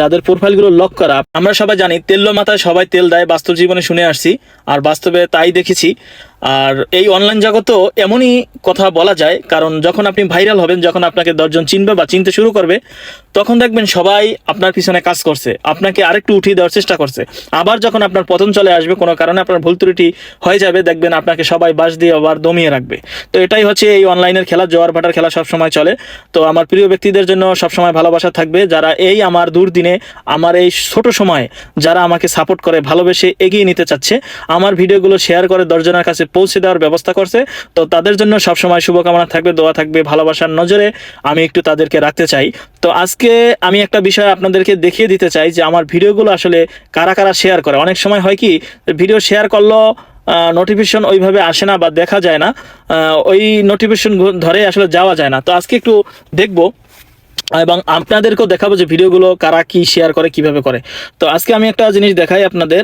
যাদের প্রোফাইলগুলো লক করা। আমরা সবাই জানি তেল মাথায় সবাই তেল দেয়, বাস্তব জীবনে শুনে আসছি আর বাস্তবে তাই দেখেছি। আর এই অনলাইন জগতেও এমনই কথা বলা যায়, কারণ যখন আপনি ভাইরাল হবেন, যখন আপনাকে 10 জন চিনবে বা চিনতে শুরু করবে, তখন দেখবেন সবাই আপনার পিছনে কাজ করছে, আপনাকে আরেকটু উঠিয়ে দেওয়ার চেষ্টা করছে। আবার যখন আপনার পতন চলে আসবে, কোনো কারণে আপনার ভুল ত্রুটি হয়ে যাবে, দেখবেন আপনাকে সবাই বাস দিয়ে আবার দমিয়ে রাখবে। তো এটাই হচ্ছে এই অনলাইনের খেলা, জোয়ার ভাটার খেলা সবসময় চলে। তো আমার প্রিয় ব্যক্তিদের জন্য সবসময় ভালোবাসা থাকবে, যারা এই আমার দুর্দিনে, আমার এই ছোট সময়ে যারা আমাকে সাপোর্ট করে, ভালোবেসে এগিয়ে নিতে চাচ্ছে, আমার ভিডিওগুলো শেয়ার করে 10 জনের কাছে পৌঁছে দেওয়ার ব্যবস্থা করছে। তো তাদের জন্য সবসময় শুভকামনা থাকবে, দোয়া থাকবে, ভালোবাসার নজরে আমি একটু তাদেরকে রাখতে চাই। তো আজকে আমি একটা বিষয় আপনাদেরকে দেখিয়ে দিতে চাই যে আমার ভিডিওগুলো আসলে কারা কারা শেয়ার করে। অনেক সময় হয় কি, ভিডিও শেয়ার করলেও নোটিফিকেশন ওইভাবে আসে না বা দেখা যায় না, ওই নোটিফিকেশন ধরে আসলে যাওয়া যায় না। তো আজকে একটু দেখবো এবং আপনাদেরকেও দেখাবো যে ভিডিওগুলো কারা কি শেয়ার করে, কিভাবে করে। তো আজকে আমি একটা জিনিস দেখাই আপনাদের,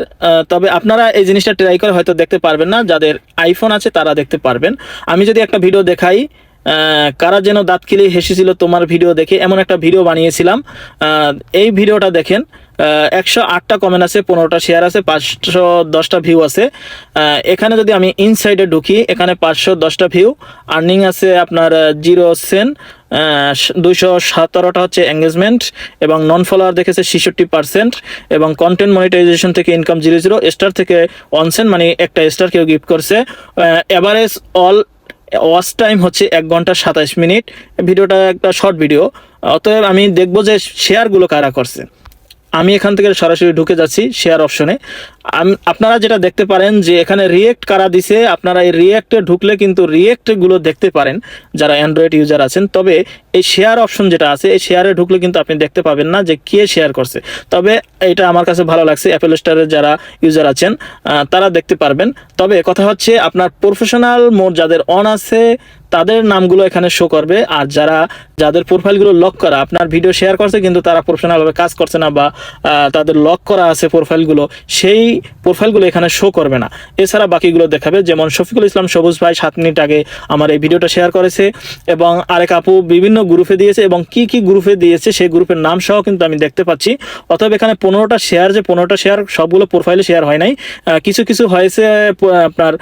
তবে আপনারা এই জিনিসটা ট্রাই করে হয়তো দেখতে পারবেন না, যাদের আইফোন আছে তারা দেখতে পারবেন। আমি যদি একটা ভিডিও দেখাই, কারা যেন দাঁত কিলে হেসেছিল তোমার ভিডিও দেখে, এমন একটা ভিডিও বানিয়েছিলাম। এই ভিডিওটা দেখেন, 108টা কমেন্ট আছে, 15টা শেয়ার আছে, 510টা ভিউ আছে। এখানে যদি আমি ইনসাইডে ঢুকি, এখানে 510টা ভিউ, আর্নিং আছে আপনার 0 সেন্ট, 217টা হচ্ছে এঙ্গেজমেন্ট, এবং নন ফলোয়ার দেখেছে 66%, এবং কন্টেন্ট মনিটাইজেশন থেকে ইনকাম 00, স্টার থেকে 1 সেন্ট, মানে একটা স্টার কেউ গিফট করছে। এভারেজ অল ওয়াচ টাইম হচ্ছে 1 ঘন্টা 27 মিনিট। ভিডিওটা একটা শর্ট ভিডিও, অতএব আমি দেখবো যে শেয়ারগুলো কারা করছে। আমি এখান থেকে সরাসরি ঢুকে যাচ্ছি শেয়ার অপশনে। আপনারা যেটা দেখতে পারেন যে এখানে রিয়েক্ট কারা দিছে, আপনারা এই রিয়েক্টে ঢুকলে কিন্তু রিয়েক্টগুলো দেখতে পারেন যারা অ্যান্ড্রয়েড ইউজার আছেন। তবে এই শেয়ার অপশন যেটা আছে, এই শেয়ারে ঢুকলে কিন্তু আপনি দেখতে পাবেন না যে কে শেয়ার করছে। তবে এটা আমার কাছে ভালো লাগছে, অ্যাপেল স্টারের যারা ইউজার আছেন তারা দেখতে পারবেন। তবে কথা হচ্ছে, আপনার প্রফেশনাল মোড যাদের অন আছে তাদের নামগুলো এখানে শো করবে, আর যাদের প্রোফাইলগুলো লক করা, আপনার ভিডিও শেয়ার করছে কিন্তু তারা প্রফেশনালভাবে কাজ করছে না বা তাদের লক করা আছে প্রোফাইলগুলো, সেই প্রোফাইলগুলো এখানে শো করবে না। এছাড়া বাকিগুলো দেখাবে। যেমন শফিকুল ইসলাম সবুজ ভাই 7 মিনিট আগে আমার এই ভিডিওটা শেয়ার করেছে, এবং আরেক আপু বিভিন্ন গ্রুপে দিয়েছে, এবং কি কি গ্রুপে দিয়েছে সেই গ্রুপের নাম সহ কিন্তু আমি দেখতে পাচ্ছি। অতএব এখানে 15টা শেয়ার, যে 15টা শেয়ার সবগুলো প্রোফাইলে শেয়ার হয় নাই, কিছু কিছু হয়েছে আপনার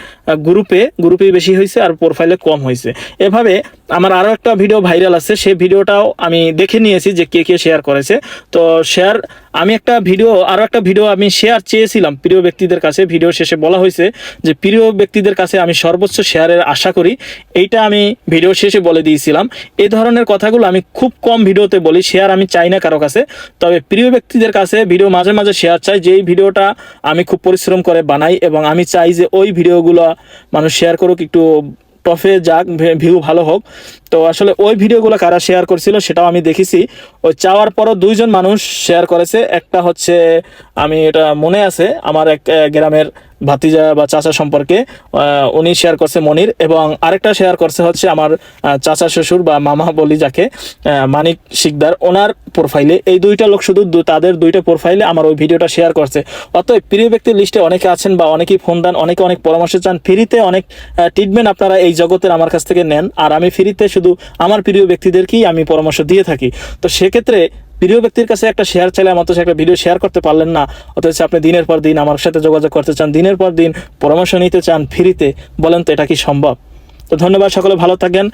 গ্রুপে বেশি হয়েছে আর প্রোফাইলে কম হয়েছে। এভাবে আমার আরও একটা ভিডিও ভাইরাল আছে, সেই ভিডিওটাও আমি দেখে নিয়েছি যে কে কে শেয়ার করেছে। তো আমি আরও একটা ভিডিও আমি শেয়ার চেয়েছিলাম প্রিয় ব্যক্তিদের কাছে। ভিডিও শেষে বলা হয়েছে যে প্রিয় ব্যক্তিদের কাছে আমি সর্বোচ্চ শেয়ারের আশা করি, এইটা আমি ভিডিও শেষে বলে দিয়েছিলাম। এই ধরনের কথাগুলো আমি খুব কম ভিডিওতে বলি, শেয়ার আমি চাই না কারো কাছে। তবে প্রিয় ব্যক্তিদের কাছে ভিডিও মাঝে মাঝে শেয়ার চাই, যেই ভিডিওটা আমি খুব পরিশ্রম করে বানাই, এবং আমি চাই যে ওই ভিডিওগুলো মানুষ শেয়ার করুক, একটু টপে যাক, ভিউ ভালো হোক। তো আসলে ওই ভিডিওগুলো কারা শেয়ার করছিল সেটাও আমি দেখেছি। ওই চাওয়ার পরও 2 জন মানুষ শেয়ার করেছে। একটা হচ্ছে, আমি এটা মনে আছে, আমার এক গ্রামের ভাতিজা বা চাচা সম্পর্কে, উনি শেয়ার করছে মনির, এবং আরেকটা শেয়ার করছে হচ্ছে আমার চাচা শ্বশুর বা মামা বলি যাকে, মানিক শিকদার, ওনার প্রোফাইলে। এই 2টা লোক, শুধু তাদের 2টা প্রোফাইলে আমার ওই ভিডিওটা শেয়ার করছে। অতএব প্রিয় ব্যক্তির লিস্টে অনেকে আছেন বা অনেকেই ফোন দেন, অনেকে অনেক পরামর্শ চান, ফ্রিতে অনেক ট্রিটমেন্ট আপনারা এই জগতের আমার কাছ থেকে নেন, আর আমি ফ্রিতে শুধু আমার প্রিয় ব্যক্তিদেরকেই আমি পরামর্শ দিয়ে থাকি। তো সেক্ষেত্রে প্রিয় ব্যক্তির কাছে একটা শেয়ার চাইলে আমার তো একটা ভিডিও শেয়ার করতে পারলেন না, অথচ আপনি দিনের পর দিন আমার সাথে যোগাযোগ করতে চান, দিনের পর দিন পরামর্শ নিতে চান ফ্রিতে, বলেন তো এটা কি সম্ভব? তো ধন্যবাদ, সকলে ভালো থাকেন।